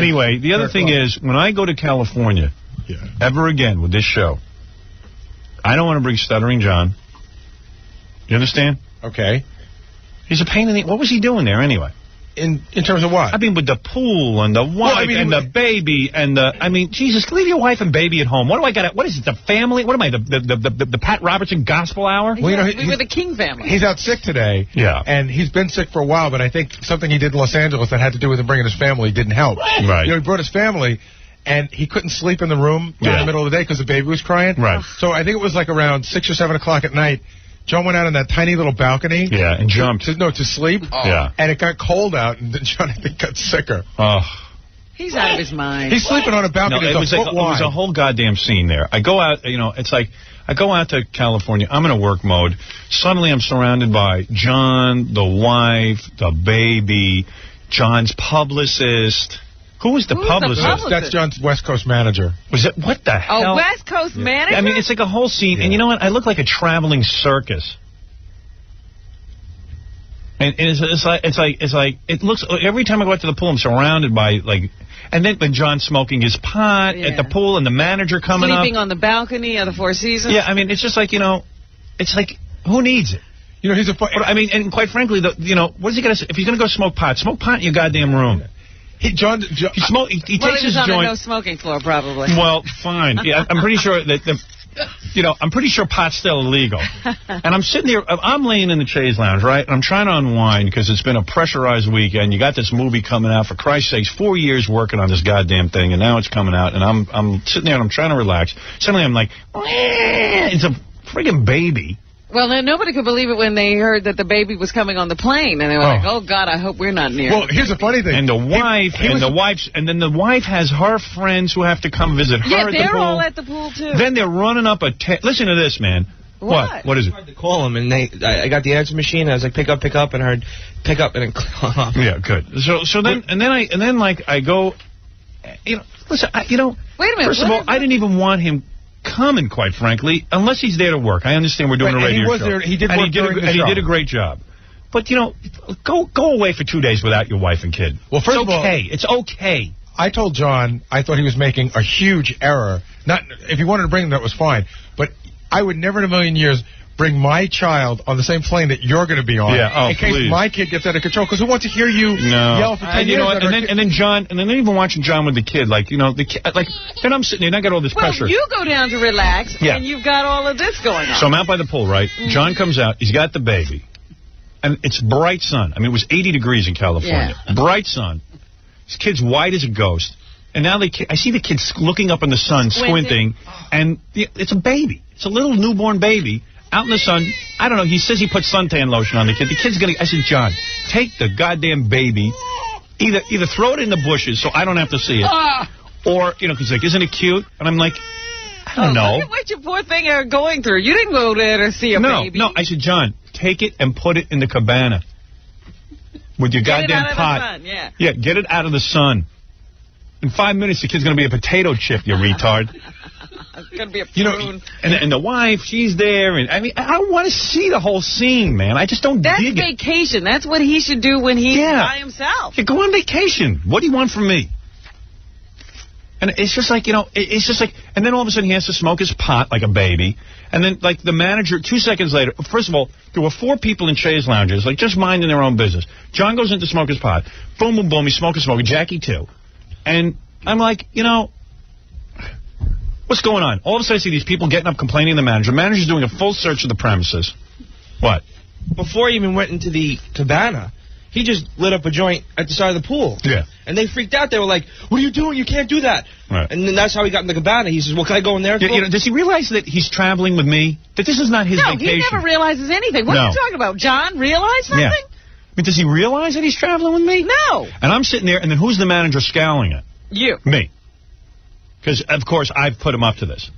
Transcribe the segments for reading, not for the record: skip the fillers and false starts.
Anyway, the other thing is, when I go to California, ever again with this show, I don't want to bring Stuttering John. You understand? Okay. He's a pain in the... What was he doing there, anyway? In terms of what? I mean, with the pool and the wife and the baby and the... I mean, Jesus, leave your wife and baby at home. What do I got? What is it, the family? What am I, the Pat Robertson Gospel Hour? Well, you know, we were the King family. He's out sick today. Yeah. And he's been sick for a while, but I think something he did in Los Angeles that had to do with him bringing his family didn't help. Right. You know, he brought his family, and he couldn't sleep in the room in the middle of the day because the baby was crying. Right. So I think it was like around 6 or 7 o'clock at night. John went out on that tiny little balcony. Yeah, and jumped. To sleep. Oh. Yeah. And it got cold out, and then John, I think, got sicker. Oh. He's out of his mind. He's sleeping on a balcony. No, it was a whole goddamn scene there. I go out, you know, it's like, I go out to California. I'm in a work mode. Suddenly I'm surrounded by John, the wife, the baby, John's publicist. Who was the publicist? That's John's West Coast manager. Was it? What the hell? A West Coast manager? I mean, it's like a whole scene. And you know what? I look like a traveling circus. And it's like it looks, every time I go out to the pool, I'm surrounded by, like, and then John smoking his pot at the pool and the manager coming up. Sleeping on the balcony of the Four Seasons. Yeah, I mean, it's just like, you know, it's like, who needs it? You know, he's a... I mean, and quite frankly, you know, what is he going to say? If he's going to go smoke pot in your goddamn room. He takes his on joint. A no smoking floor, probably. Well, fine. Yeah, I'm pretty sure that I'm pretty sure pot's still illegal. And I'm sitting there. I'm laying in the chaise lounge, right? And I'm trying to unwind because it's been a pressurized weekend. You got this movie coming out, for Christ's sakes. 4 years working on this goddamn thing, and now it's coming out. And I'm sitting there and I'm trying to relax. Suddenly I'm like, it's a friggin' baby. Well, then nobody could believe it when they heard that the baby was coming on the plane, and they were like, "Oh God, I hope we're not near." Well, here's the funny thing. And the wife, and then the wife has her friends who have to come visit her at the pool. Yeah, they're all at the pool too. Then they're running up listen to this, man. What? What is it? I tried to call them, and I got the answer machine. I was like, pick up, and I heard pick up, and then click off. Yeah, good. So then I go, you know, listen, you know. Wait a minute. First of all, I didn't even want him coming, quite frankly, unless he's there to work. I understand we're doing a radio show. He did work during the show. And he did a great job. But, you know, go away for 2 days without your wife and kid. Well, first of all, it's okay. I told John I thought he was making a huge error. Not if he wanted to bring him, that was fine. But I would never in a million years bring my child on the same plane that you're going to be on. Yeah, in case my kid gets out of control. Because who wants to hear you yell for 10 years? You know what? And then John, and then even watching John with the kid, like, you know, the kid, like, then I'm sitting there and I got all this pressure. Well, you go down to relax, and you've got all of this going on. So I'm out by the pool, right? John comes out. He's got the baby. And it's bright sun. I mean, it was 80 degrees in California. Yeah. Bright sun. This kid's white as a ghost. And now I see the kid looking up in the sun, squinting. And it's a baby. It's a little newborn baby. Out in the sun, I don't know, he says he put suntan lotion on the kid. The kid's going to... I said, John, take the goddamn baby, either throw it in the bushes so I don't have to see it, or, you know, because like, isn't it cute? And I'm like, I don't know. Look at what your poor thing are going through. You didn't go there to see a baby. No, I said, John, take it and put it in the cabana with your goddamn pot. Yeah, get it out of the sun. In 5 minutes, the kid's going to be a potato chip, you retard. It's going to be a prune. You know, and the wife, she's there. And I mean, I don't want to see the whole scene, man. I just don't dig it. That's vacation. That's what he should do when he's by himself. Yeah, go on vacation. What do you want from me? And it's just like, you know, it's just like, and then all of a sudden he has to smoke his pot like a baby. And then, like, the manager, 2 seconds later, first of all, there were 4 people in chaise lounges, like, just minding their own business. John goes in to smoke his pot. Boom, boom, boom, he's smoking. Jackie, too. And I'm like, you know, what's going on? All of a sudden I see these people getting up complaining to the manager. The manager's doing a full search of the premises. What? Before he even went into the cabana, he just lit up a joint at the side of the pool. Yeah. And they freaked out. They were like, what are you doing? You can't do that. Right. And then that's how he got in the cabana. He says, well, can I go in there? You know, does he realize that he's traveling with me? That this is not his vacation? No, he never realizes anything. What are you talking about? John realized something? Yeah. I mean, does he realize that he's traveling with me? No. And I'm sitting there, and then who's the manager scowling at? You. Me. Because, of course, I've put him up to this.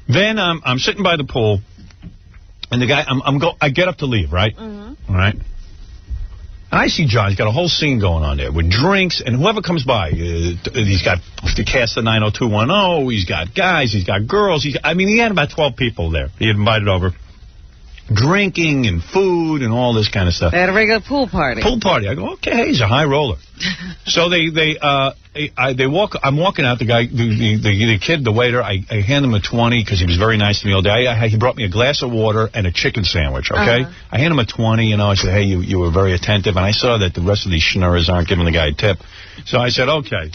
Then I'm sitting by the pool, and the guy, I get up to leave, right? Mm-hmm. All right? And I see John. He's got a whole scene going on there with drinks, and whoever comes by, he's got the cast of 90210, he's got guys, he's got girls. I mean, he had about 12 people there he had invited over. drinking and food and all this kind of stuff. They had a regular pool party. Pool party. I go, okay, he's a high roller. So they walk. I'm walking out. The guy, the kid, the waiter. I hand him a 20 because he was very nice to me all day. He brought me a glass of water and a chicken sandwich. Okay, I hand him a 20. I said, hey, you were very attentive, and I saw that the rest of these schnurrs aren't giving the guy a tip. So I said, okay.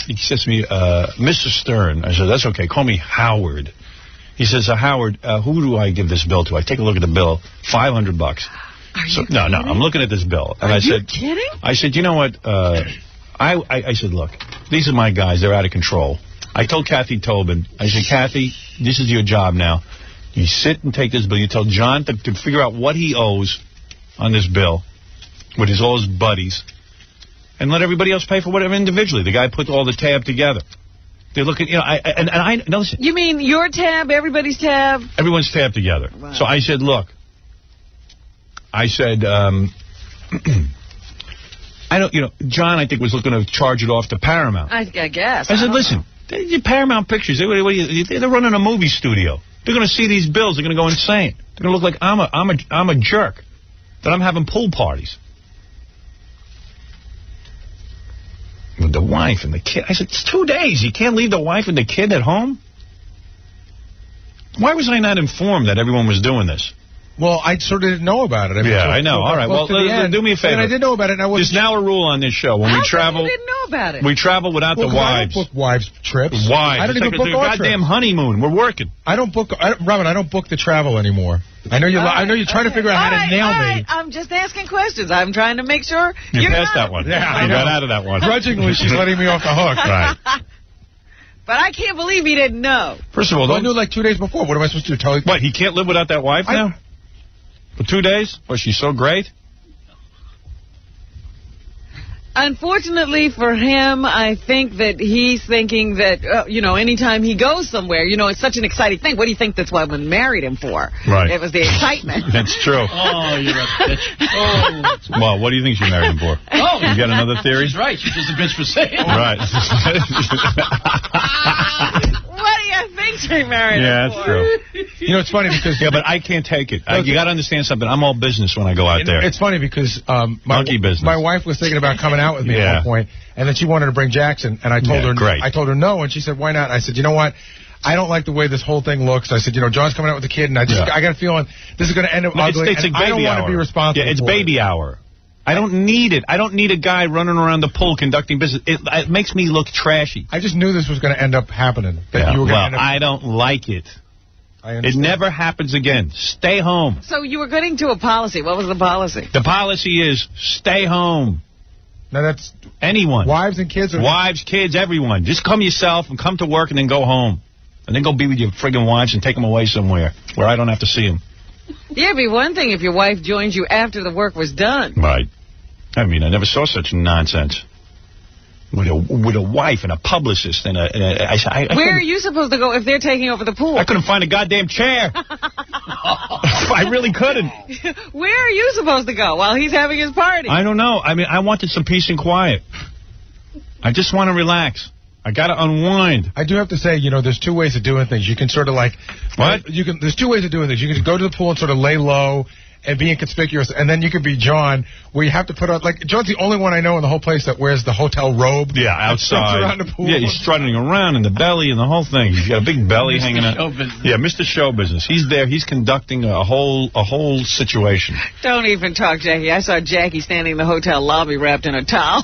He says to me, Mr. Stern. I said, that's okay. Call me Howard. He says, Howard, who do I give this bill to? I take a look at the bill, $500. Are you kidding? No, I'm looking at this bill. And Are you kidding? I said, you know what? I said, look, these are my guys. They're out of control. I told Kathy Tobin, I said, Kathy, this is your job now. You sit and take this bill. You tell John to figure out what he owes on this bill with all his buddies, and let everybody else pay for whatever individually. The guy put all the tab together. They look at, now listen. You mean your tab, everybody's tab? Everyone's tabbed together. Wow. So I said, look. I said, John, I think, was looking to charge it off to Paramount. I guess. I said, listen, Paramount Pictures, they're running a movie studio. They're going to see these bills. They're going to go insane. They're going to look like I'm a jerk, that I'm having pool parties. With the wife and the kid. I said, it's 2 days. You can't leave the wife and the kid at home? Why was I not informed that everyone was doing this? Well, I sort of didn't know about it. I know. All right. Well, do me a favor. And I did know about it. And there's now a rule on this show. When we travel, you didn't know about it? We travel without the wives. I don't book wives' trips. Wives. I don't even book our trips. Goddamn honeymoon. We're working. Robin, I don't book the travel anymore. I know you're trying to figure out how to nail me. I'm just asking questions. I'm trying to make sure you passed that one. Yeah, you got out of that one. Grudgingly, she's letting me off the hook. Right. But I can't believe he didn't know. First of all, I knew like 2 days before. What am I supposed to do? Tell you? What, he can't live without that wife now? For 2 days? Was she so great? Unfortunately for him, I think that he's thinking that, anytime he goes somewhere, it's such an exciting thing. What do you think that's what women married him for? Right. It was the excitement. That's true. Oh, you're a bitch. Oh. Well, what do you think she married him for? Oh. You got another theory? She's right. She's just a bitch for saying it. Right. What do you think she married him that's for? true. It's funny because... Yeah, but I can't take it. You got to understand something. I'm all business when I go out there. It's funny because monkey business. My wife was thinking about coming out with me at one point, and then she wanted to bring Jackson, and I told her great. I told her no, and she said, why not? I said, you know what? I don't like the way this whole thing looks. I said, John's coming out with a kid, and I got a feeling this is going to end up ugly, and I don't want to be responsible it's for baby hour. I don't need it. I don't need a guy running around the pool conducting business. It makes me look trashy. I just knew this was going to end up happening. That you were gonna end up... I don't like it. It never happens again. Stay home. So you were getting to a policy. What was the policy? The policy is stay home. Now that's... Anyone. Wives and kids? Wives, kids, everyone. Just come yourself and come to work and then go home. And then go be with your friggin' wives and take them away somewhere where I don't have to see them. Yeah, it'd be one thing if your wife joined you after the work was done. Right. I mean, I never saw such nonsense. With a wife and a publicist and where are you supposed to go if they're taking over the pool? I couldn't find a goddamn chair. I really couldn't. Where are you supposed to go while he's having his party? I don't know. I mean, I wanted some peace and quiet. I just want to relax. I got to unwind. I do have to say, there's two ways of doing things. You can sort of like... What? There's two ways of doing things. You can go to the pool and sort of lay low and be inconspicuous, and then you could be John, where you have to put on... Like, John's the only one I know in the whole place that wears the hotel robe. Yeah, outside. Around the pool. Yeah, he's strutting around in the belly and the whole thing. He's got a big belly hanging out. Yeah, Mr. Show Business. He's there. He's conducting a whole situation. Don't even talk, Jackie. I saw Jackie standing in the hotel lobby wrapped in a towel.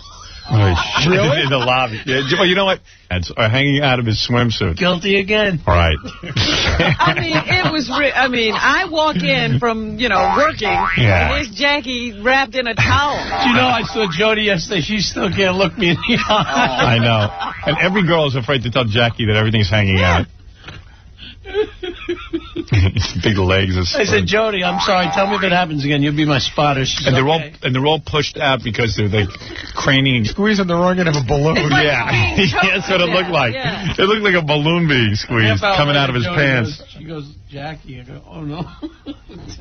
Really? In the lobby. Yeah, well, you know what? That's hanging out of his swimsuit. Guilty again. All right. I mean, it was... I walk in from, working, and there's Jackie wrapped in a towel. I saw Jody yesterday. She still can't look me in the eye. I know. And every girl is afraid to tell Jackie that everything's hanging out. Big legs. I said, Jody, I'm sorry. Tell me if it happens again. You'll be my spotter. And they're all pushed out because they're craning. Squeezing the wrong end of a balloon. Yeah, that's what it looked like. Yeah. It looked like a balloon being squeezed coming out of his pants. She goes, Jackie. I go, oh no.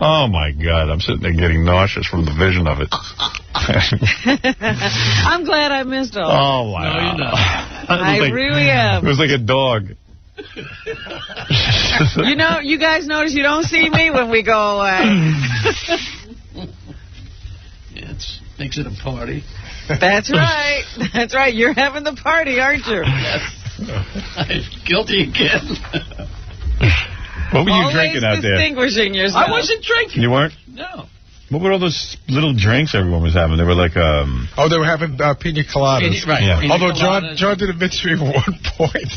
Oh my God! I'm sitting there getting nauseous from the vision of it. I'm glad I missed all. Oh wow! No, you're not. I really am. It was like a dog. You guys notice you don't see me when we go away. Yeah, it makes it a party. That's right. That's right. You're having the party, aren't you? Yes. I'm guilty again. What were you Always drinking out there? Distinguishing yourself. I wasn't drinking. You weren't? No. What were all those little drinks everyone was having? They were like, Oh, they were having pina coladas. Right. Yeah. Pina Although coladas. John did admit to me at one point.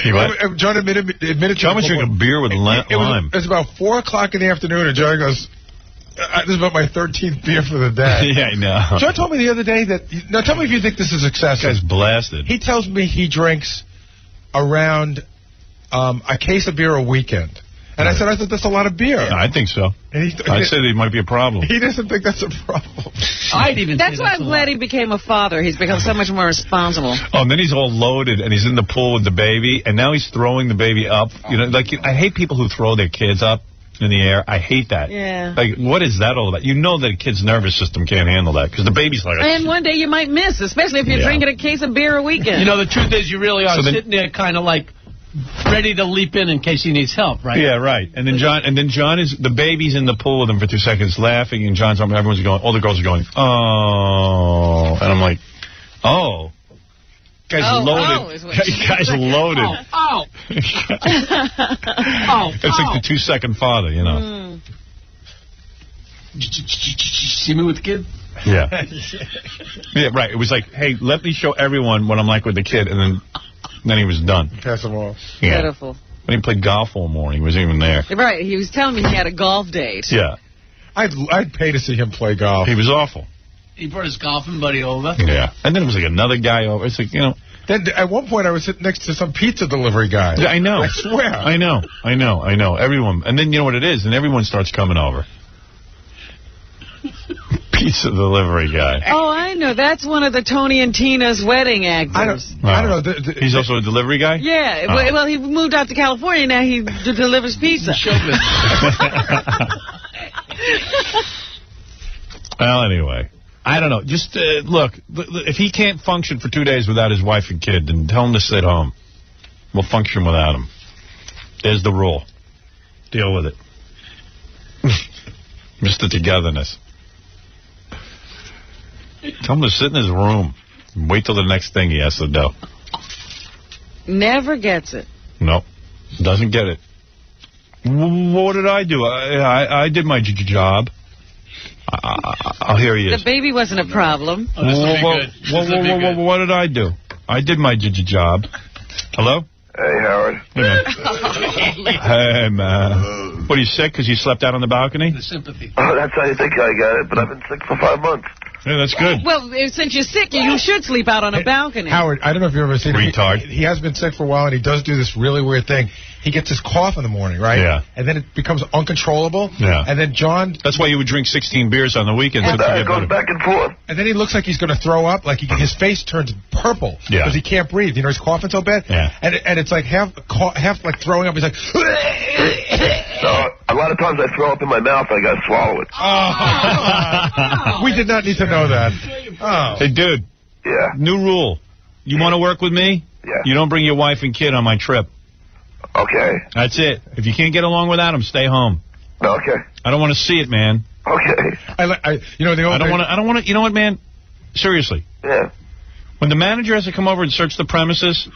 What? John admitted to John was drinking beer with lime. It was about 4 o'clock in the afternoon, and John goes, this is about my 13th beer for the day. Yeah, I know. John told me the other day that, now tell me if you think this is excessive. This guy's blasted. He tells me he drinks around a case of beer a weekend. And I thought that's a lot of beer. Yeah, I think so. And I said it might be a problem. He doesn't think that's a problem. I'd even That's say why that's I'm a glad lot. he became a father. He's become so much more responsible. Oh, and then he's all loaded, and he's in the pool with the baby, and now he's throwing the baby up. You know, like, I hate people who throw their kids up in the air. I hate that. Yeah. Like, what is that all about? You know that a kid's nervous system can't handle that, because the baby's like... And one day you might miss, especially if you're drinking a case of beer a weekend. You know, the truth is you really are So then- sitting there kind of like ready to leap in case he needs help, right? Yeah, right. And then John is, the baby's in the pool with him for 2 seconds laughing, and John's, everyone's going, all the girls are going, oh. And I'm like, oh. Guy's loaded. is what she Guy's said. loaded. Oh. It's like the 2-second father, you know. See me with the kid? Yeah. Yeah, right. It was like, hey, let me show everyone what I'm like with the kid, and then he was done. Pass them off. Yeah. Pitiful. When he played golf all morning, he wasn't even there. Right, he was telling me he had a golf date. Yeah. I'd pay to see him play golf. He was awful. He brought his golfing buddy over. Yeah. And then it was like another guy over. It's like, you know. Then at one point I was sitting next to some pizza delivery guy. Yeah, I know. I swear. I know. Everyone. And then you know what it is, and everyone starts coming over. Pizza delivery guy. Oh, I know. That's one of the Tony and Tina's wedding actors. I don't know. He's also a delivery guy? Yeah. Oh. Well, he moved out to California. Now he delivers pizza. Well, anyway. I don't know. Just, look, if he can't function for 2 days without his wife and kid, then tell him to sit home. We'll function without him. There's the rule. Deal with it. Mr. Togetherness. Tell him to sit in his room and wait till the next thing he has to do. Never gets it. Nope. Doesn't get it. What did I do? I did my job. I'll hear he is. The baby wasn't a problem. Oh, this will be good. What did I do? I did my job. Hello? Hey, Howard. Hey, man. What, are you sick because you slept out on the balcony? The sympathy. Oh, that's how you think I got it, but I've been sick for 5 months. Yeah, that's good. Well, since you're sick, you should sleep out on a balcony. Howard, I don't know if you've ever seen him. Retard. He has been sick for a while, and he does do this really weird thing. He gets his cough in the morning, right? Yeah. And then it becomes uncontrollable. Yeah. And then John... That's why you would drink 16 beers on the weekends. It goes back and forth. And then he looks like he's going to throw up. Like his face turns purple. Yeah. Because he can't breathe. You know, he's coughing so bad. Yeah. And it's like half like throwing up. He's like... So, a lot of times I throw up in my mouth, I got to swallow it. Oh. We did not need to know that. Oh. Hey, dude. Yeah. New rule. You want to work with me? Yeah. You don't bring your wife and kid on my trip. Okay. That's it. If you can't get along without them, stay home. Okay. I don't want to see it, man. Okay. You know, the old I don't want to. You know what, man? Seriously. Yeah. When the manager has to come over and search the premises,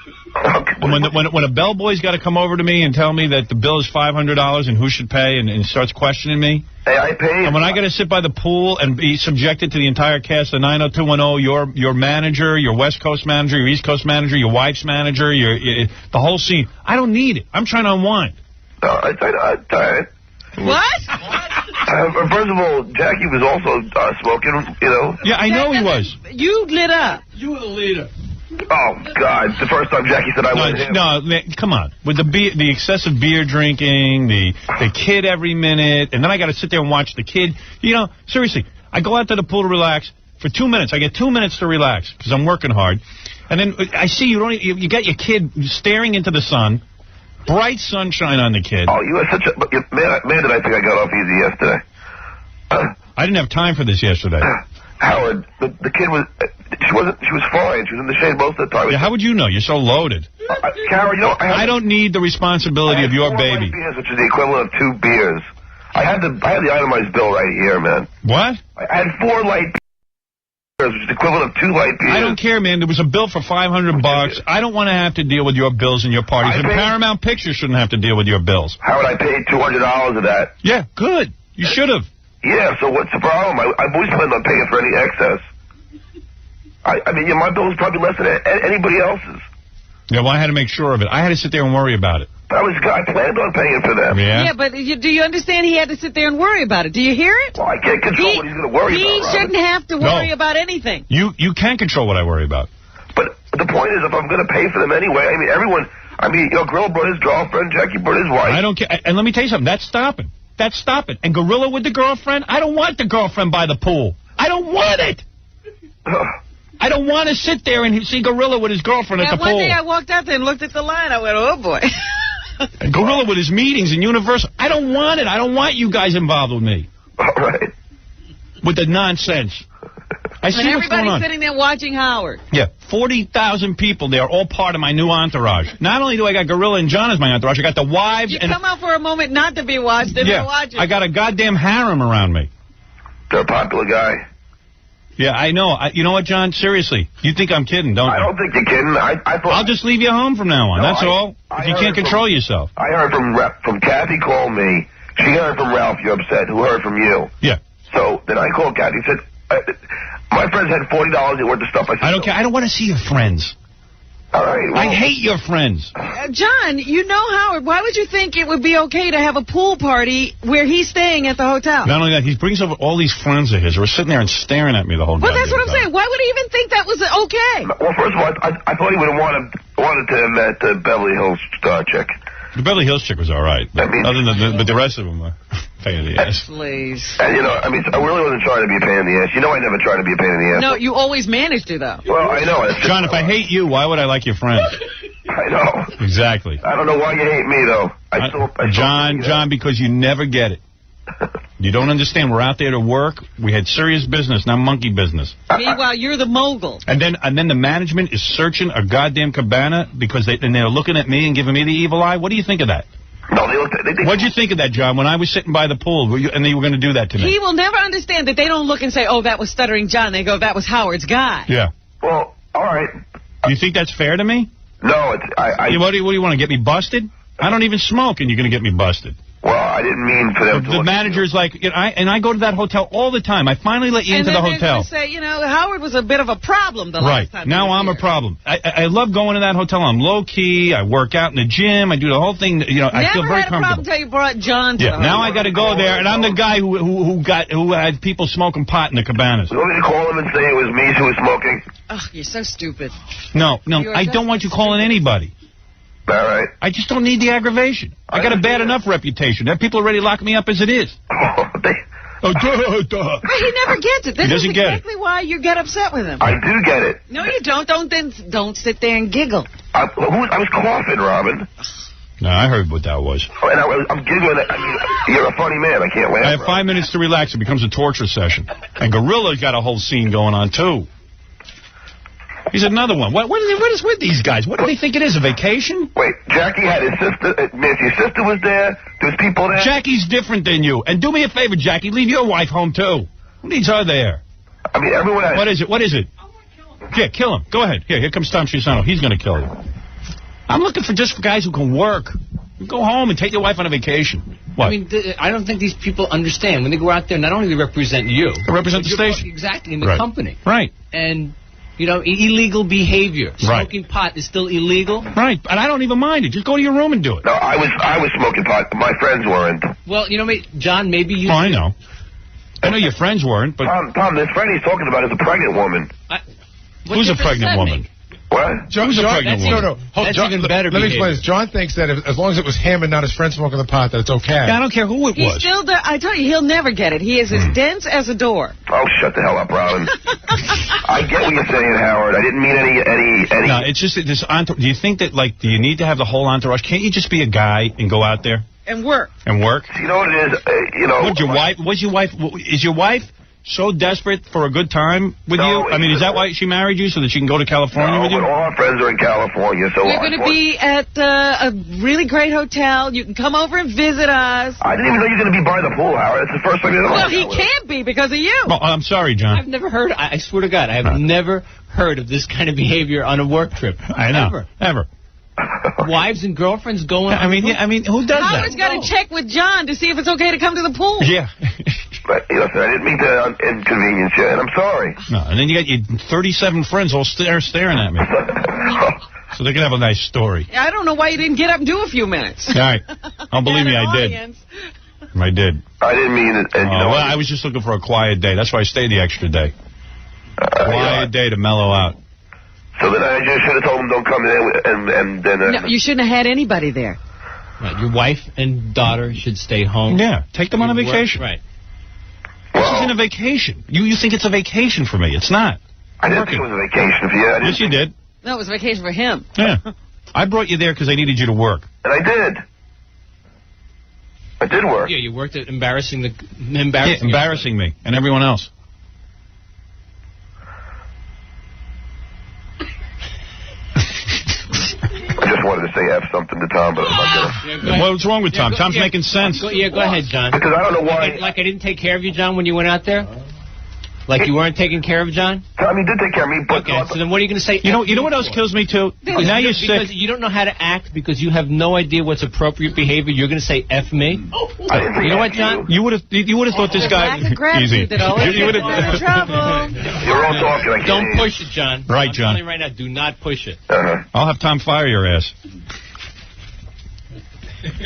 when a bellboy's got to come over to me and tell me that the bill is $500 and who should pay and starts questioning me, Hey, I paid. and when I got to sit by the pool and be subjected to the entire cast of 90210, your manager, your West Coast manager, your East Coast manager, your wife's manager, the whole scene, I don't need it. I'm trying to unwind. I'm tired. What? First of all, Jackie was also smoking, you know. Yeah, I know he was. You lit up. You were the leader. Oh, God. The first time Jackie said I wanted him. No, man, come on. With the excessive beer drinking, the kid every minute, and then I got to sit there and watch the kid. You know, seriously, I go out to the pool to relax for 2 minutes. I get 2 minutes to relax because I'm working hard. And then I see you got your kid staring into the sun, bright sunshine on the kid. Oh, you are such a... Man, did I think I got off easy yesterday. I didn't have time for this yesterday. Howard, the kid was, she was fine. She was in the shade most of the time. Yeah, how would you know? You're so loaded. Carol, you know, I don't need the responsibility of your baby. Beers, which is the equivalent of 2 beers. I had the itemized bill right here, man. What? I had 4 light beers, which is the equivalent of 2 light beers. I don't care, man. There was a bill for $500. I don't want to have to deal with your bills and your parties. And Paramount Pictures shouldn't have to deal with your bills. Howard, I paid $200 of that. Yeah, good. You should have. Yeah, so what's the problem? I've always planned on paying for any excess. I mean, my bill is probably less than anybody else's. Yeah, well, I had to make sure of it. I had to sit there and worry about it. I planned on paying for them. Yeah, but do you understand he had to sit there and worry about it? Do you hear it? Well, I can't control what he's going to worry about, He shouldn't have to worry about anything. You can control what I worry about. But the point is, if I'm going to pay for them anyway, I mean, everyone, Gorilla brought his girlfriend, Jackie brought his wife. I don't care. And let me tell you something. That's stopping. That's stopping. And Gorilla with the girlfriend? I don't want the girlfriend by the pool. I don't want it. I don't want to sit there and see Gorilla with his girlfriend at the pool. One day I walked out there and looked at the line. I went, oh, boy. And Gorilla with his meetings in Universal. I don't want it. I don't want you guys involved with me. All right. With the nonsense. I see what's going on. Everybody's sitting there watching Howard. Yeah, 40,000 people. They are all part of my new entourage. Not only do I got Gorilla and John as my entourage, I got the wives. You come out for a moment not to be watched, and they're watching. I got a goddamn harem around me. They're a popular guy. Yeah, I know. You know what, John? Seriously, you think I'm kidding, don't you? I don't think you're kidding. I thought I'll just leave you home from now on. That's all. If you can't control yourself. I heard from Kathy called me. She heard from Ralph. You're upset. Who heard from you? Yeah. So then I called Kathy. Said my friends had $40 worth of stuff. I said, I don't care. I don't want to see your friends. All right. Well, I hate your friends. John, you know Howard. Why would you think it would be okay to have a pool party where he's staying at the hotel? Not only that, he brings over all these friends of his who are sitting there and staring at me the whole time. Well, that's what I'm saying. Why would he even think that was okay? Well, first of all, I thought he would have wanted to met the Beverly Hills chick. The Beverly Hills chick was all right, but but the rest of them were pain in the ass. Please. And, I really wasn't trying to be a pain in the ass. I never tried to be a pain in the ass. No, you always managed to, though. Well, I know. John, if I hate you, why would I like your friends? I know. Exactly. I don't know why you hate me, though. John, because you never get it. You don't understand. We're out there to work. We had serious business, not monkey business. Meanwhile, you're the mogul. And then the management is searching a goddamn cabana because they're looking at me and giving me the evil eye. What do you think of that? No, what'd you think of that, John, when I was sitting by the pool and they were going to do that to me? He will never understand that they don't look and say, oh, that was Stuttering John. They go, that was Howard's guy. Yeah. Well, all right. Do you think that's fair to me? No, What do you want to get me busted? I don't even smoke, and you're going to get me busted. Well, I didn't mean for them to. The manager's like, I go to that hotel all the time. I finally let you into the hotel. And say, Howard was a bit of a problem the last time. Right. Now I'm a problem. I love going to that hotel. I'm low-key. I work out in the gym. I do the whole thing. I feel very comfortable. Never had a problem until you brought John to the hotel. Now I got to go there, and I'm the guy who had people smoking pot in the cabanas. You want me to call him and say it was me who was smoking? Oh, you're so stupid. No, I don't want you calling anybody. All right. I just don't need the aggravation. I got a bad enough reputation. People already lock me up as it is. But he never gets it. This is exactly why you get upset with him. I do get it. No, you don't. Don't sit there and giggle. I was coughing, Robin. No, I heard what that was. Oh, and I'm giggling. You're a funny man. I can't laugh. I have 5 minutes to relax. It becomes a torture session. And Gorilla's got a whole scene going on, too. He's another one. What is with these guys? What do they think it is, a vacation? Wait, Jackie had his sister. Nancy's sister was there. There was people there. Jackie's different than you. And do me a favor, Jackie. Leave your wife home, too. Who needs her there? I mean, everyone has... What is it? Yeah, kill him. Go ahead. Here comes Tom Chisano. He's going to kill you. I'm looking for guys who can work. Go home and take your wife on a vacation. What? I mean, I don't think these people understand. When they go out there, not only do they represent you. They represent the station. Exactly, in the company. Right. And... illegal behavior. Smoking pot is still illegal. Right, and I don't even mind it. Just go to your room and do it. No, I was smoking pot. My friends weren't. Well, John, maybe you... Oh, I know. I know your friends weren't, but... Tom, this friend he's talking about is a pregnant woman. Who's a pregnant woman? What? Who's a pregnant woman? No. That's even better. Let me explain this. John thinks that as long as it was him and not his friend smoking the pot, that it's okay. Yeah, I don't care who it was. I tell you, he'll never get it. He is as dense as a door. Oh, shut the hell up, Robin. I get what you're saying, Howard. I didn't mean any... No, it's just that this entourage... Do you think that, do you need to have the whole entourage? Can't you just be a guy and go out there? And work. And work? You know what it is? Is your wife... so desperate for a good time with you? I mean, is that why she married you, so that she can go to California with you? But all our friends are in California, so... We're going to be at a really great hotel. You can come over and visit us. I didn't even know you were going to be by the pool, Howard. That's the first time you know. Well, he can't be because of you. Well, I'm sorry, John. I've never heard, I swear to God, I have never heard of this kind of behavior on a work trip. I know. Ever. Wives and girlfriends going I mean, who does that? Howard's got to check with John to see if it's okay to come to the pool. Yeah. But, listen, I didn't mean to inconvenience you, and I'm sorry. No, and then you got your 37 friends all staring at me. So they can have a nice story. I don't know why you didn't get up and do a few minutes. All right. Oh, believe me, I did. I did. I didn't mean it. And, well, I was just looking for a quiet day. That's why I stayed the extra day. Quiet day to mellow out. So then I just should have told him don't come in, and then... No, you shouldn't have had anybody there. Right, your wife and daughter should stay home. Yeah, take them on a vacation. Right. This isn't a vacation. You think it's a vacation for me. It's not. I didn't think it was a vacation for you. Yes, you did. No, it was a vacation for him. Yeah. I brought you there because I needed you to work. And I did. I did work. Yeah, you worked at embarrassing me and everyone else. I just wanted to say F something to Tom, but I'm not going to. What's wrong with Tom? Tom's making sense. Go ahead, John. Because I don't know why. Like I didn't take care of you, John, when you went out there? Like you weren't taking care of John? Tom, he did take care of me, but... Okay, so then what are you going to say? You know what else kills me, too? Now you're sick. Because you don't know how to act, because you have no idea what's appropriate behavior. You're going to say F me? You know what, John? You would have thought this guy... Easy. You would have... trouble. You're all talking. Don't push it, John. Right, John. I'm telling you right now, do not push it. Uh-huh. I'll have Tom fire your ass.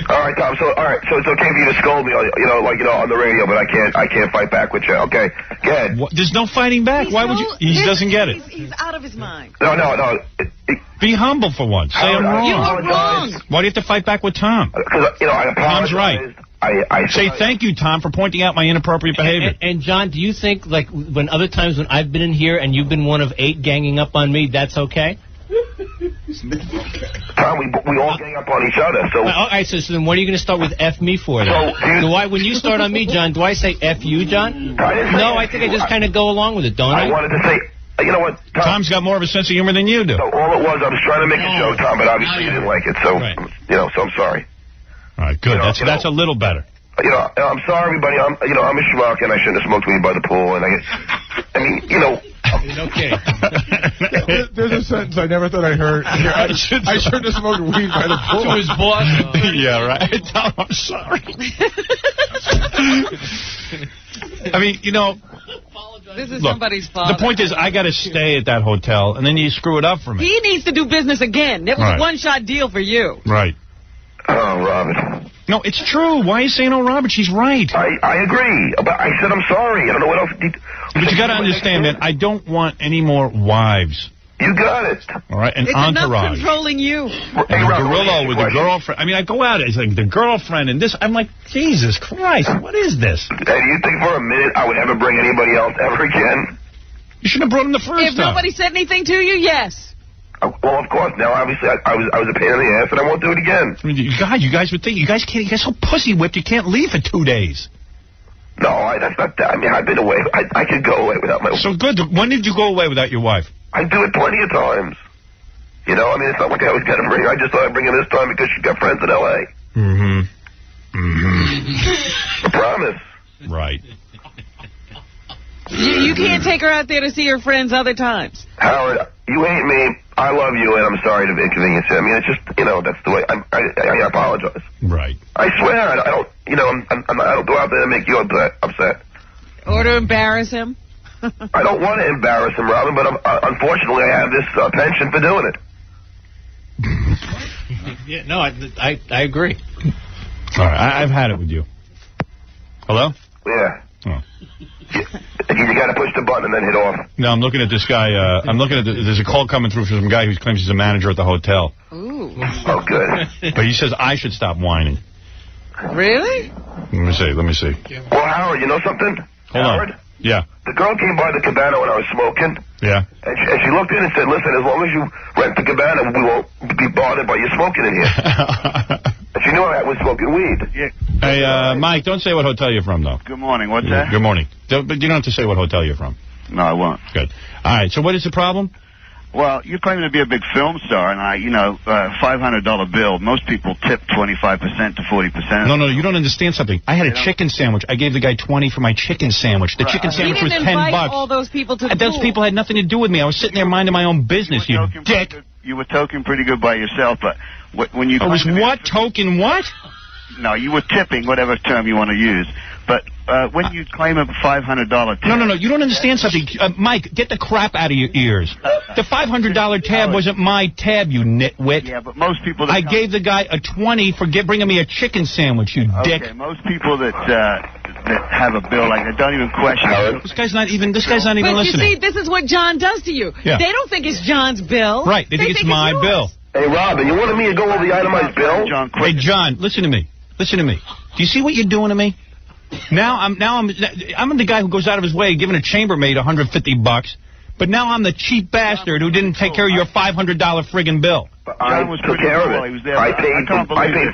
All right, Tom. So it's okay for you to scold me, on the radio, but I can't fight back with you. Okay, go ahead. There's no fighting back. Why would you? He doesn't get it. He's out of his mind. No. Be humble for once. Say I'm wrong. You were wrong. Why do you have to fight back with Tom? Because I apologize. Tom's right. I say thank you, Tom, for pointing out my inappropriate behavior. And John, do you think like when other times when I've been in here and you've been one of 8 ganging up on me, that's okay? Tom, we all gang up on each other, so... All right, so then what are you going to start with F me for then? When you start on me, John, do I say F you, John? I think I just kind of go along with it, don't I? I wanted to say... You know what, Tom? Tom's got more of a sense of humor than you do. So all it was, I was trying to make a joke, Tom, but obviously you didn't like it, so, so I'm sorry. All right, good. That's a little better. I'm sorry, everybody. I'm a schmuck, and I shouldn't have smoked weed by the pool, and Okay. There's a sentence I never thought I heard. I shouldn't have smoked weed by the pool. To his boss. Yeah, right. Tom, I'm sorry. I mean, This is somebody's fault. The point is, I got to stay at that hotel, and then you screw it up for me. He needs to do business again. It was a one-shot deal for you. Right. Oh, Robert. No, it's true. Why are you saying, oh, Robert? She's right. I agree. But I said I'm sorry. I don't know what else... But you got to understand that I don't want any more wives. You got it. All right, an it's entourage. It's enough controlling you. And a gorilla with a girlfriend. I mean, I go out, it's like the girlfriend and this. I'm like, Jesus Christ, what is this? Hey, do you think for a minute I would ever bring anybody else ever again? You shouldn't have brought him the first time. If nobody said anything to you, yes. Well, of course. Now, obviously, I was a pain in the ass, and I won't do it again. I mean, you guys would think you guys so pussy whipped. You can't leave for 2 days. No, that's not that. I mean, I've been away. I could go away without my wife. So good. When did you go away without your wife? I do it plenty of times. I mean, it's not like I was going to bring her. I just thought I'd bring her this time because she's got friends in L.A. I promise. Right. You can't take her out there to see her friends other times. Howard, you hate me. I love you, and I'm sorry to inconvenience you. I mean, it's just, that's the way. I apologize. Right. I swear, I don't. I don't go out there and make you upset. Or to embarrass him. I don't want to embarrass him, Robin, but unfortunately, I have this penchant for doing it. Yeah, no, I agree. All right, I've had it with you. Hello? Yeah. Oh. You got to push the button and then hit off. No, I'm looking at this guy. There's a call coming through from some guy who claims he's a manager at the hotel. Ooh. Oh, good. But he says I should stop whining. Really? Let me see. Well, Howard, you know something? Hold on. Yeah. The girl came by the cabana when I was smoking. Yeah. And she looked in and said, listen, as long as you rent the cabana, we won't be bothered by you smoking in here. And But you knew I was smoking weed. Yeah. Hey, Mike, don't say what hotel you're from, though. Good morning. What's that? Good morning. But you don't have to say what hotel you're from. No, I won't. Good. All right, so what is the problem? Well, you're claiming to be a big film star, and $500 bill. Most people tip 25% to 40%. No, you don't understand something. I had a chicken sandwich. I gave the guy 20 for my chicken sandwich. The chicken sandwich was $10. He didn't invite all those people to the Those people had nothing to do with me. I was sitting there minding my own business, you dick. You were token pretty good by yourself, but when you... I was what? Token what? No, you were tipping, whatever term you want to use. But when you claim a $500 tab... No, you don't understand something. Mike, get the crap out of your ears. The $500 tab wasn't my tab, you nitwit. Yeah, but most people... I gave the guy a 20 for bringing me a chicken sandwich, you dick. Okay, most people that have a bill like that don't even question it. This guy's not even listening. But you see, this is what John does to you. Yeah. They don't think it's John's bill. Right, they think it's my bill. Hey, Robin, you wanted me to go over the itemized bill? Hey, John, listen to me. Do you see what you're doing to me? Now I'm the guy who goes out of his way giving a chambermaid $150, but now I'm the cheap bastard who didn't take care of your $500 friggin' bill. I took care of it. I paid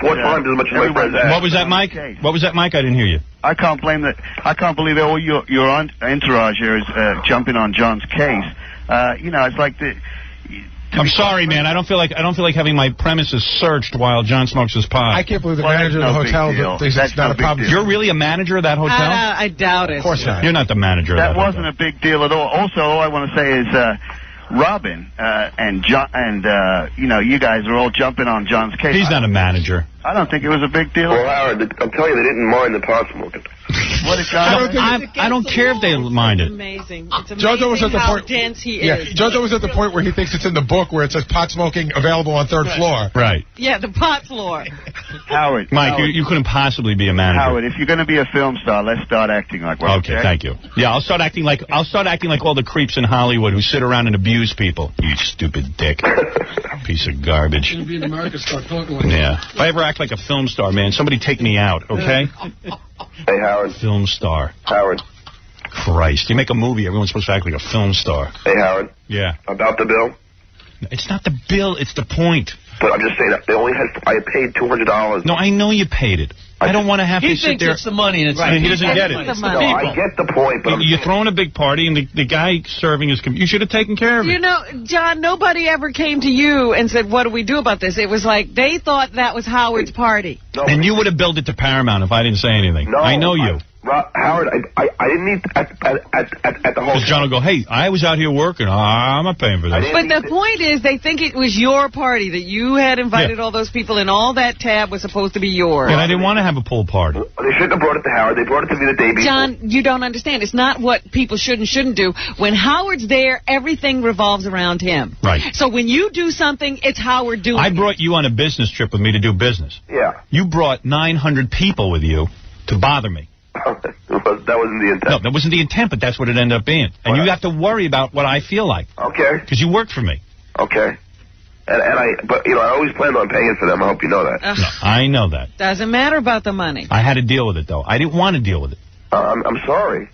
4 times as much as my friends asked. What was that, Mike? What was that, Mike? I didn't hear you. I can't believe that all your entourage here is jumping on John's case. It's like the... I'm sorry, man. I don't feel like having my premises searched while John smokes his pot. I can't believe the manager of the hotel thinks it's not a problem. You're really a manager of that hotel? I doubt it. Of course not. You're not the manager of that hotel. That wasn't a big deal at all. Also, all I want to say is Robin and John and you guys are all jumping on John's case. He's not a manager. I don't think it was a big deal. Well, Howard, I'm telling you, they didn't mind the pot smoking. What did John I don't care if they mind it. Amazing. It's Jojo was at the how point, dense he yeah, is. Jojo was at the point where he thinks it's in the book where it says pot smoking available on 3rd floor. Right. Yeah, the pot floor. Howard. Mike, you couldn't possibly be a manager. Howard, if you're going to be a film star, let's start acting like one. Okay, thank you. Yeah, I'll start acting like all the creeps in Hollywood who sit around and abuse people. You stupid dick. Piece of garbage. Be in America, start talking like yeah. If I ever act like a film star, man, somebody take me out, okay? Hey, Howard. Film star. Howard. Christ. You make a movie, everyone's supposed to act like a film star. Hey, Howard. Yeah. About the bill? It's not the bill, it's the point. But I'm just saying that I paid $200. No, I know you paid it. I don't want to have to sit there. He thinks it's the money, and it's right. He doesn't get it. It's no, I get the point, but you're throwing a big party, and the guy serving is... You should have taken care of it. You know, John, nobody ever came to you and said, what do we do about this? It was like they thought that was Howard's party. No, and you would have billed it to Paramount if I didn't say anything. No, I know you. Howard, I didn't need at the whole... Because John will go, hey, I was out here working. I'm not paying for this. But the point is, they think it was your party, that you had invited all those people, and all that tab was supposed to be yours. And I didn't want to have a pool party. They shouldn't have brought it to Howard. They brought it to me the day before. John, you don't understand. It's not what people should and shouldn't do. When Howard's there, everything revolves around him. Right. So when you do something, it's Howard doing I brought you on a business trip with me to do business. Yeah. You brought 900 people with you to bother me. That wasn't the intent. No, that wasn't the intent, but that's what it ended up being. And you have to worry about what I feel like. Okay. Because you work for me. Okay. But I always planned on paying for them. I hope you know that. No, I know that. Doesn't matter about the money. I had to deal with it, though. I didn't want to deal with it. I'm sorry.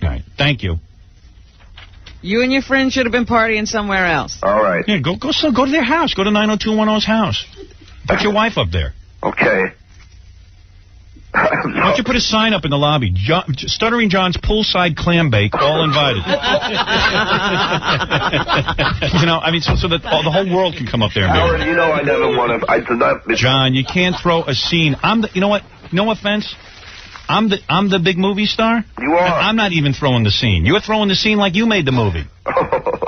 All right. Thank you. You and your friend should have been partying somewhere else. All right. Yeah, go to their house. Go to 90210's house. Put your wife up there. Okay. Why don't you put a sign up in the lobby? Stuttering John's poolside clam bake, all invited. So that the whole world can come up there and be Howard, I never want to... John, you can't throw a scene. You know what? No offense. I'm the big movie star. You are. I'm not even throwing the scene. You're throwing the scene like you made the movie.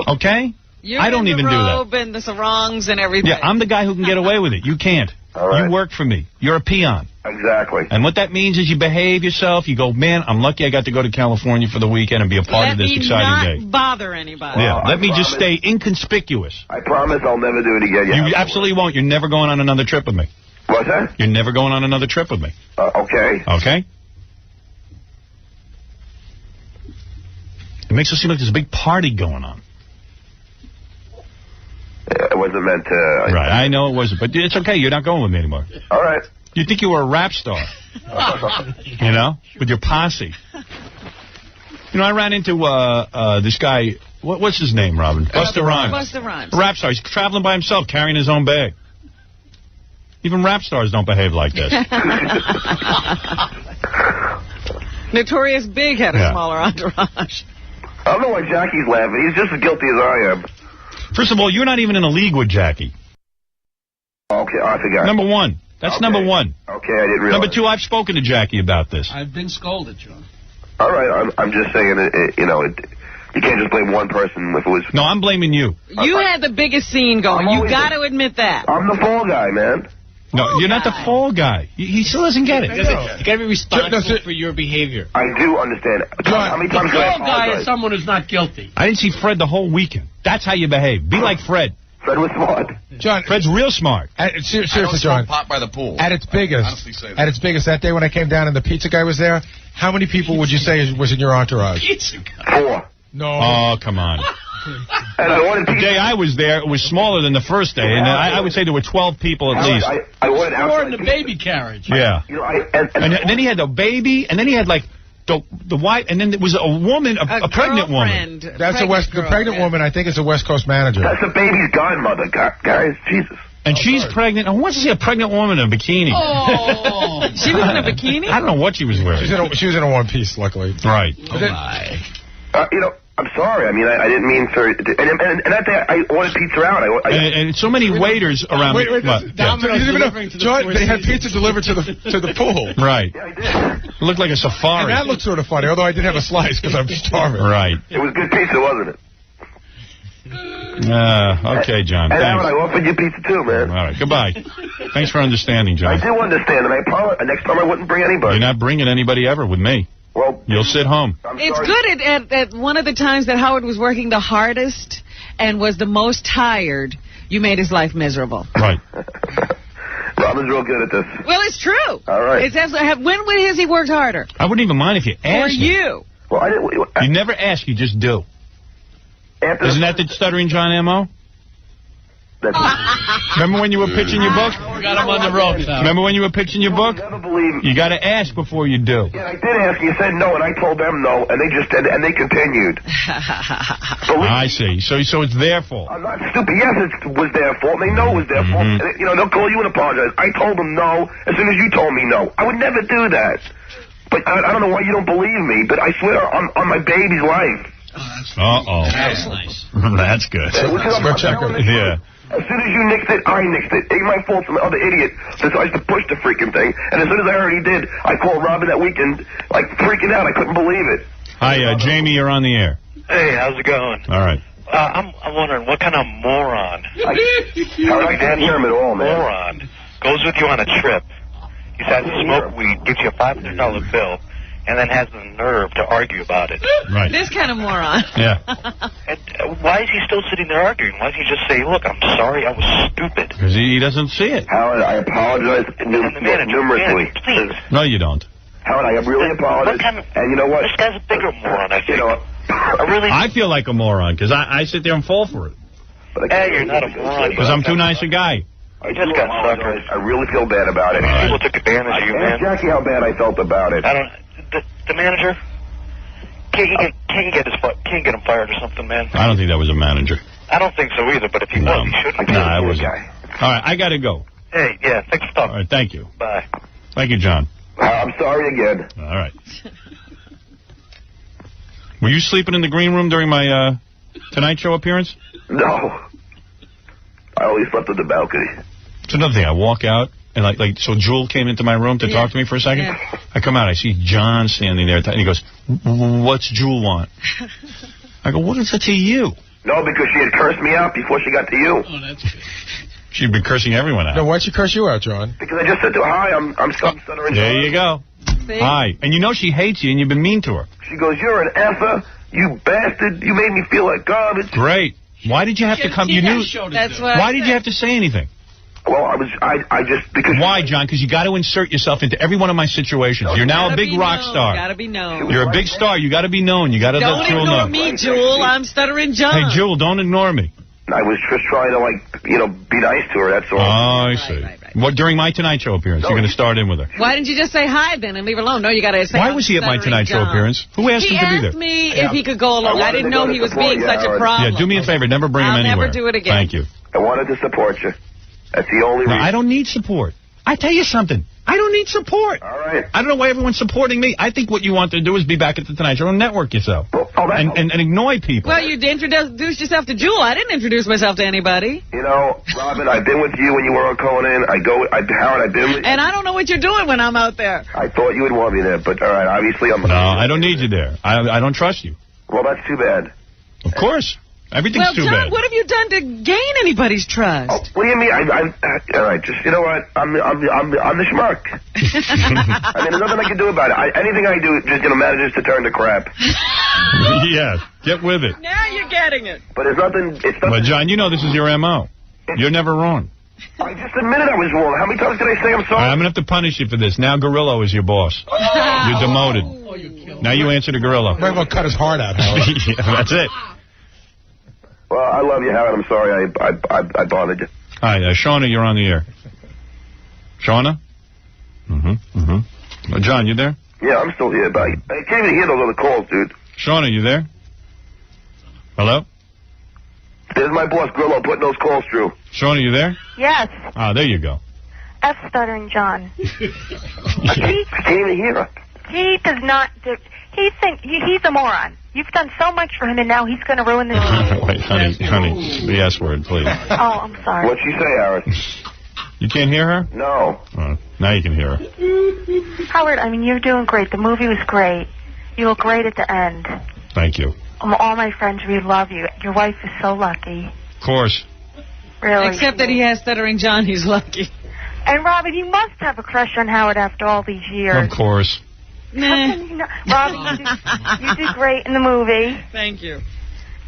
Okay? You're I don't even do that. the robe and the sarongs and everything. Yeah, I'm the guy who can get away with it. You can't. All right. You work for me. You're a peon. Exactly. And what that means is you behave yourself. You go, man, I'm lucky I got to go to California for the weekend and be a part of this exciting day. Let me not bother anybody. Yeah, let me just stay inconspicuous. I promise I'll never do it again. You absolutely won't. You're never going on another trip with me. What's that? You're never going on another trip with me. Okay. Okay? It makes it seem like there's a big party going on. It wasn't meant to... Right, I know it wasn't, but it's okay. You're not going with me anymore. All right. You think you were a rap star, with your posse. I ran into this guy, what's his name, Robin? Busta Rhymes. Busta Rhymes. Rap star. He's traveling by himself, carrying his own bag. Even rap stars don't behave like this. Notorious Big had a smaller entourage. I don't know why Jackie's laughing. He's just as guilty as I am. First of all, you're not even in a league with Jackie. Okay, I forgot. Number one. That's number one. Okay, I didn't realize. Number two, I've spoken to Jackie about this. I've been scolded, John. All right, I'm just saying, you can't just blame one person if it was... No, I'm blaming you. You had the biggest scene going. You got to admit that. I'm the fall guy, man. No, you're not the fall guy. He still doesn't get it. You got to be responsible for your behavior. I do understand. John, how many times the fall guy is someone who's not guilty. I didn't see Fred the whole weekend. That's how you behave. Be like Fred. Fred was smart. John, Fred's real smart. Seriously, John. Pot by the pool. At its biggest, that day when I came down and the pizza guy was there, how many people would you say was in your entourage? Pizza guy. 4. No. Oh, come on. And I wanted the day I was there, it was smaller than the first day, and I would say there were 12 people at least. I wanted More in the baby carriage. Yeah. And then he had the baby, and then he had like the wife, and then there was a woman, a pregnant woman. That's the pregnant woman. I think is a West Coast manager. That's the baby's godmother, guys. Jesus. And she's pregnant. Who wants to see a pregnant woman in a bikini? Oh, she was in a bikini? I don't know what she was wearing. She was in a one-piece, luckily. Right. Oh, my. I'm sorry. I mean, I didn't mean for... And that day, I wanted pizza out. And so many waiters around... John, they had pizza delivered to the pool. Right. Yeah, I did. It looked like a safari. And that looked sort of funny, although I did have a slice because I'm starving. Right. It was good pizza, wasn't it? Okay, John. And thanks. I offered you pizza, too, man. All right. Goodbye. Thanks for understanding, John. I do understand, and I apologize. Next time I wouldn't bring anybody. You're not bringing anybody ever with me. Well, you'll sit home. It's good at one of the times that Howard was working the hardest and was the most tired, you made his life miserable. Right. Robin's real good at this. Well, it's true. All right. It's absolutely, when has he worked harder? I wouldn't even mind if you asked. Or you. Well, I didn't. You never ask, you just do. Isn't that the Stuttering John M.O.? Remember when you were pitching your book? We got him on the ropes. Remember when you were pitching your book? Never believe. You got to ask before you do. Yeah, I did ask. You said no, and I told them no, and they continued. I see. So it's their fault. I'm not stupid. Yes, it was their fault. They know it was their fault. And, they'll call you and apologize. I told them no as soon as you told me no. I would never do that. But I don't know why you don't believe me, but I swear on my baby's life. Uh-oh. That's nice. That's good. Yeah. As soon as you nixed it, I nixed it. It ain't my fault some other idiot decides to push the freaking thing. And as soon as I heard he did, I called Robin that weekend, like, freaking out. I couldn't believe it. Hi, Jamie, you're on the air. Hey, how's it going? All right. I'm wondering, what kind of moron... I can't hear him at all, man. Moron goes with you on a trip. He decides to smoke weed, gives you a $500 bill, and then has the nerve to argue about it. Right. This kind of moron. Yeah. And why is he still sitting there arguing? Why doesn't he just say, look, I'm sorry, I was stupid? Because he doesn't see it. Howard, I apologize numerously. Please. No, you don't. Howard, I really apologize. And you know what? This guy's a bigger moron, I think. I feel like a moron because I sit there and fall for it. Hey, you're not a moron. Because I'm too nice a guy. I just got suckered. I really feel bad about it. People took advantage of you, man. Ask Jackie how bad I felt about it. The manager, can't you get him fired or something, man? I don't think that was a manager. I don't think so either, but if he was, he shouldn't. No, I wasn't. All right, I got to go. Hey, yeah, thanks for talking. All right, thank you. Bye. Thank you, John. I'm sorry again. All right. Were you sleeping in the green room during my Tonight Show appearance? No. I always slept on the balcony. It's another thing. I walk out, and so Jewel came into my room to talk to me for a second. Yeah. I come out, I see John standing there, and he goes, "What's Jewel want?" I go, "What is it to you?" No, because she had cursed me out before she got to you. Oh, that's good. She'd been cursing everyone out. No, why'd she curse you out, John? Because I just said to her, "Hi, I'm Stuttering." There you go. See? Hi. And you know she hates you, and you've been mean to her. She goes, "You're an effer, you bastard. You made me feel like garbage." Great. Why did you have to come? You knew. That's what Why did you have to say anything? Well, I just, because... Why, John? Because you got to insert yourself into every one of my situations. You're now a big rock star. Got to be known. You're a big star. You got to be known. You got to let Jewel know. Don't ignore me, Jewel. I'm Stuttering John. Hey, Jewel, don't ignore me. I was just trying to, be nice to her, that's all. Oh, I see. Right. What, during my Tonight Show appearance, you're going to start in with her. Why didn't you just say hi then and leave her alone? No, you got to say Why was he at my Tonight Show appearance? Who asked him to be there? He asked me if he could go along. I didn't know he was being such a problem. Yeah, do me a favor. Never bring him anywhere. I'll never do it again. Thank you. I wanted to support you. That's the only reason. I don't need support. I tell you something. I don't need support. All right. I don't know why everyone's supporting me. I think what you want to do is be back at the Tonight Show and network yourself. And annoy people. Well, you introduced yourself to Jewel. I didn't introduce myself to anybody. You know, Robin, I've been with you when you were on Conan. Howard, I've been with you. And I don't know what you're doing when I'm out there. I thought you would want me there, but all right, obviously I'm... No, I don't need you there. I don't trust you. Well, that's too bad. Of course. Everything's too John, bad. what have you done to gain anybody's trust? Oh, what do you mean? All right, just, you know what? I'm the schmuck. I mean, there's nothing I can do about it. Anything I do just, manages to turn to crap. Yeah, get with it. Now you're getting it. But it's nothing... But, John, you know this is your M.O. You're never wrong. I just admitted I was wrong. How many times did I say I'm sorry? I'm going to have to punish you for this. Now Gorillo is your boss. You're demoted. Now you answer to Gorillo. Might as well cut his heart out, Howard. Yeah, that's it. Well, I love you, Howard. I'm sorry I bothered you. All right, Shauna, you're on the air. Shauna? John, you there? Yeah, I'm still here, but I can't even hear those other calls, dude. Shauna, you there? Hello? There's my boss, Grillo, putting those calls through. Shauna, you there? Yes. Ah, there you go. F Stuttering John. I can't even hear her. He does not... He's a moron. You've done so much for him, and now he's going to ruin this. Wait, honey, the S word, please. Oh, I'm sorry. What'd she say, Howard? You can't hear her? No. Now you can hear her. Howard, I mean, you're doing great. The movie was great. You look great at the end. Thank you. All my friends, we love you. Your wife is so lucky. Of course. Really. Except that he has Stuttering John, he's lucky. And, Robin, you must have a crush on Howard after all these years. Of course. Nah. Robin, you did great in the movie. Thank you.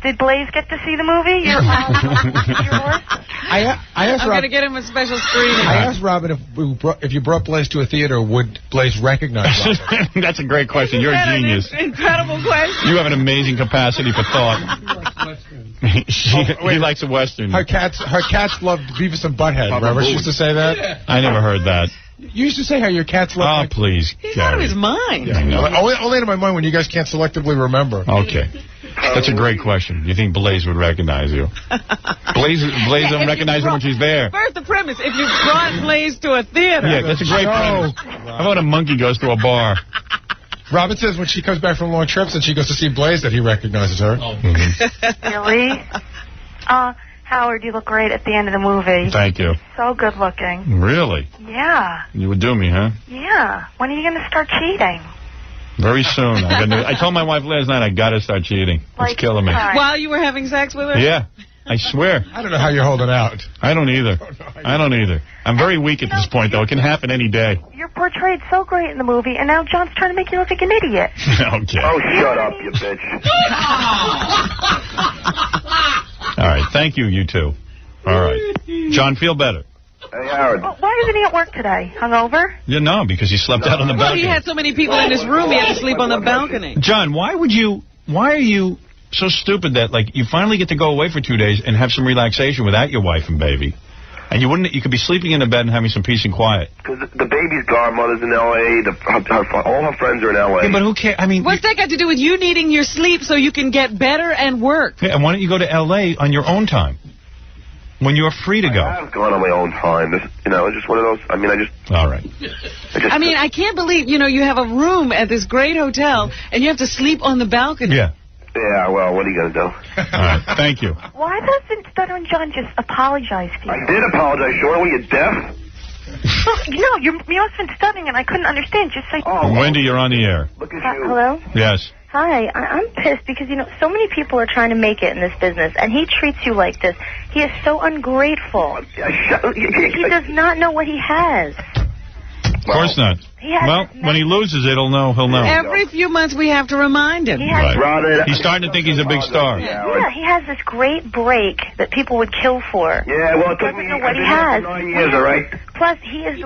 Did Blaze get to see the movie? I'm going to get him a special screening. I asked Robin if you brought Blaze to a theater, would Blaze recognize Robin? That's a great question. You're a genius. Incredible question. You have an amazing capacity for thought. He likes a Western. Her cats loved Beavis and Butthead. Remember she used to say that? I never heard that. You used to say how your cats love... Oh, please, He's Gary. out of his mind. Yeah, I know. Only in my mind when you guys can't selectively remember. Okay. That's a great question. You think Blaze would recognize you? Blaze doesn't recognize her when she's there. First, the premise, if you brought Blaze to a theater. Yeah, that's a great premise. How about a monkey goes to a bar? Robin says when she comes back from long trips and she goes to see Blaze that he recognizes her. Really? Howard, you look great at the end of the movie. Thank you. So good looking. Really? Yeah. You would do me, huh? Yeah. When are you going to start cheating? Very soon. I told my wife last night I got to start cheating. It's killing me. While you were having sex with her? Yeah. I swear. I don't know how you're holding out. I don't either. I don't either. I'm very weak at this point, though. It can happen any day. You're portrayed so great in the movie, and now John's trying to make you look like an idiot. Okay. Oh, shut up, you bitch. All right. Thank you, you two. All right. John, feel better. Hey, Howard. Well, why isn't he at work today? Hungover? Yeah, no, because he slept out on the Well, balcony. he had so many people in his room, he had to sleep on the balcony. John, why are you so stupid that, like, you finally get to go away for 2 days and have some relaxation without your wife and baby? And you could be sleeping in a bed and having some peace and quiet. Because the baby's godmother's in L.A., all her friends are in L.A. Yeah, but who cares? I mean... What's that got to do with you needing your sleep so you can get better and work? Yeah, and why don't you go to L.A. on your own time? When you're free to go. I've gone on my own time. It's just one of those... All right. I can't believe, you have a room at this great hotel, and you have to sleep on the balcony. Yeah. Yeah, well, what are you going to do? All right, thank you. Why doesn't Stuttering John just apologize to you? I did apologize, Shorty. Were you deaf? No, you must have been stuttering, and I couldn't understand. Just say... Oh, Wendy, you're on the air. Look at you. Hello? Yes. Hi, I'm pissed because, so many people are trying to make it in this business, and he treats you like this. He is so ungrateful. He does not know what he has. Of course not. Well, when he loses it, he'll know. Every few months we have to remind him. Right. He's starting to think he's a big star. Yeah, he has this great break that people would kill for. Yeah, well, it took me... He doesn't know what he has. 9 years, all right? Plus, he is...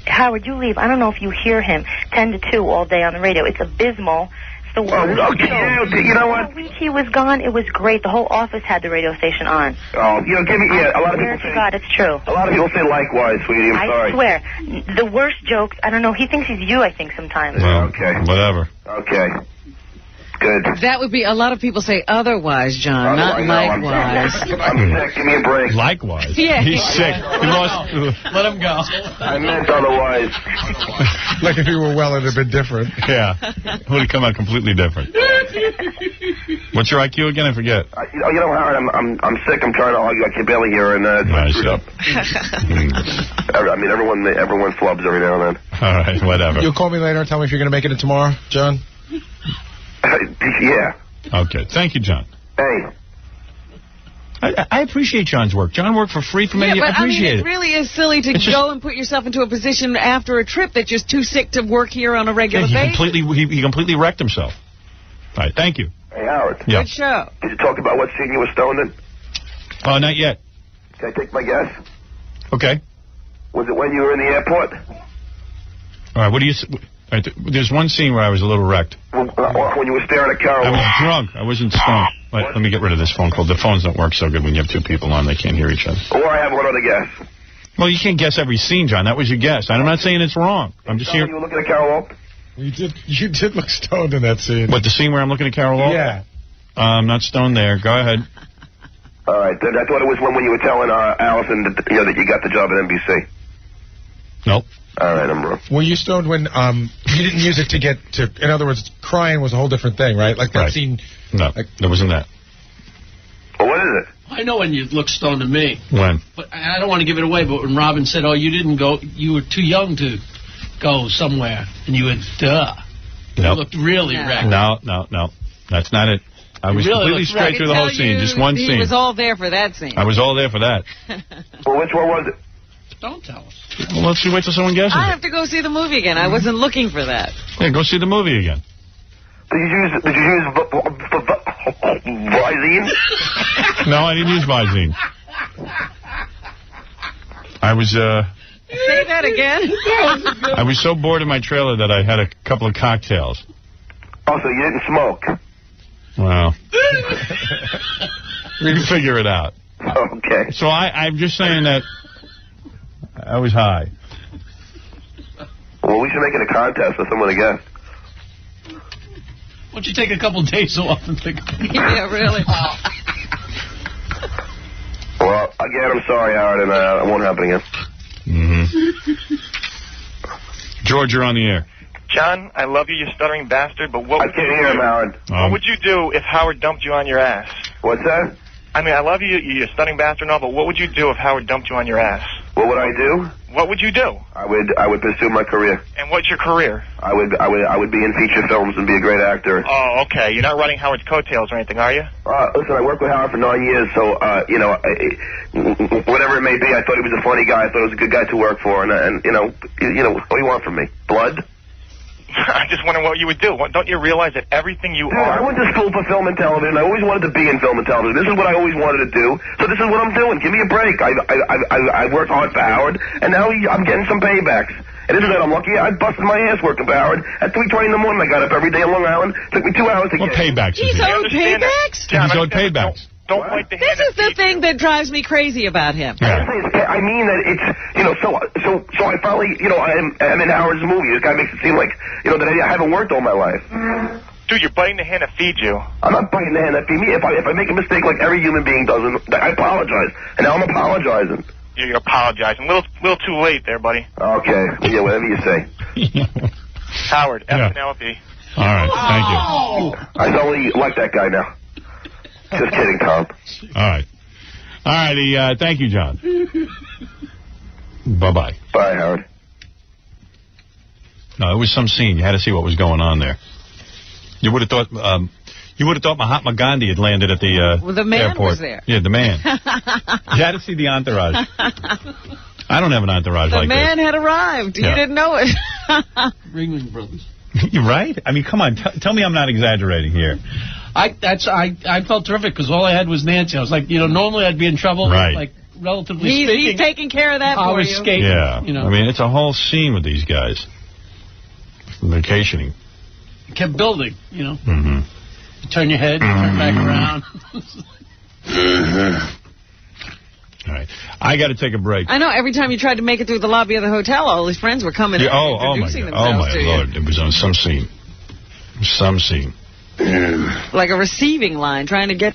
Howard, you leave. I don't know if you hear him 10 to 2 all day on the radio. It's abysmal. The worst. You know what? The week he was gone, it was great. The whole office had the radio station on. Oh, a lot of people say... God, it's true. A lot of people say likewise, sweetie. I'm sorry. I swear. The worst jokes, I don't know, he thinks he's you, I think, sometimes. Well, okay. Whatever. Okay. Good. That would be, a lot of people say otherwise, John, not likewise. I'm sick. Give me a break. Likewise. Yeah. He's sick. He lost. Let him go. I meant otherwise. Like if you were well, it'd have been different. Yeah. It would have come out completely different. What's your IQ again? I forget. You know, Howard, I'm sick. I'm trying to argue. I can barely hear, and it's screwed up. I mean, everyone flubs every now and then. All right, whatever. You'll call me later and tell me if you're going to make it in tomorrow, John? Yeah. Okay. Thank you, John. Hey. I appreciate John's work. John worked for free for many years. I appreciate it really is silly to go and put yourself into a position after a trip that you're too sick to work here on a regular basis. He completely wrecked himself. All right, thank you. Hey, Howard. Yeah. Good show. Did you talk about what scene you were stoned in? Oh, not yet. Can I take my guess? Okay. Was it when you were in the airport? All right, what do you... All right, there's one scene where I was a little wrecked. When you were staring at Carol? I was drunk. I wasn't stoned. Right, let me get rid of this phone call. The phones don't work so good when you have two people on. They can't hear each other. Or I have one other guess. Well, you can't guess every scene, John. That was your guess. I'm not saying it's wrong. I'm just here... You were looking at Carol Oak? You did look stoned in that scene. What, the scene where I'm looking at Carol Oak? Yeah. I'm not stoned there. Go ahead. All right. I thought it was when you were telling Allison that you got the job at NBC. Nope. All right, I'm wrong. Were you stoned when you didn't use it to get to... In other words, crying was a whole different thing, right? Like that scene... No, there wasn't that. Well, what is it? I know when you look stoned to me. When? But I don't want to give it away, but when Robin said, oh, you didn't go... You were too young to go somewhere. And you went, duh. Nope. You looked really wrecked. No. That's not it. I was completely straight through the whole scene. Just one scene. He was all there for that scene. I was all there for that. Well, which one was it? Don't tell us. Well, let's wait till someone guesses I have to go see the movie again. I wasn't looking for that. Yeah, go see the movie again. Did you use Visine? No, I didn't use Visine. I was, Say that again? I was so bored in my trailer that I had a couple of cocktails. Oh, so you didn't smoke? Wow. We can figure it out. Okay. So I'm just saying that I was high. Well, we should make it a contest for someone to guess. Why don't you take a couple of days off and think about it? Yeah, really. Well, again, I'm sorry, Howard, and it won't happen again. George, you're on the air. John, I love you, you stuttering bastard, but what I can't hear him, Howard. What would you do if Howard dumped you on your ass? What's that? I mean, I love you, you stuttering bastard and all, but what would you do if Howard dumped you on your ass? What would I do? What would you do? I would pursue my career. And what's your career? I would be in feature films and be a great actor. Oh, okay. You're not running Howard's coattails or anything, are you? Listen, I worked with Howard for 9 years, so whatever it may be, I thought he was a funny guy. I thought he was a good guy to work for, and what do you want from me? Blood? I'm just wondering what you would do. Don't you realize that everything you are... I went to school for film and television. I always wanted to be in film and television. This is what I always wanted to do. So this is what I'm doing. Give me a break. I worked hard for Howard, and now I'm getting some paybacks. And isn't that I'm lucky? I busted my ass working for Howard. At 3:20 in the morning, I got up every day in Long Island. Took me 2 hours to get... What paybacks is He's he? owed paybacks? He's owed paybacks. Don't point the hand This is the thing that drives me crazy about him. Yeah. I mean that it's, so I finally, I'm in Howard's movie. This guy makes it seem like, that I haven't worked all my life. Dude, you're biting the hand that feeds you. I'm not biting the hand that feeds me. If I make a mistake like every human being does, I apologize. And now I'm apologizing. You're apologizing. Little too late there, buddy. Okay. Yeah, whatever you say. Howard, Yeah. F&L-P. All right, thank you. I only like that guy now. Just kidding, Tom. All right. All righty, thank you, John. Bye-bye. Bye, Howard. No, it was some scene. You had to see what was going on there. You would have thought Mahatma Gandhi had landed at the the man airport. was there. Yeah, the man. You had to see the entourage. I don't have an entourage like The man had arrived. Yeah. You didn't know it. Ringling Brothers. this. You're right? I mean, come on. Tell me I'm not exaggerating here. I felt terrific because all I had was Nancy. I was like, normally I'd be in trouble. Right. Like, relatively speaking. He's taking care of that I for was you. skating. Yeah. I mean, it's a whole scene with these guys. Vacationing. Kept building, Mm-hmm. You turn your head, turn back around. All right. I got to take a break. I know. Every time you tried to make it through the lobby of the hotel, all his friends were coming in and introducing themselves to you. Lord. It was on some scene. Some scene. Like a receiving line, trying to get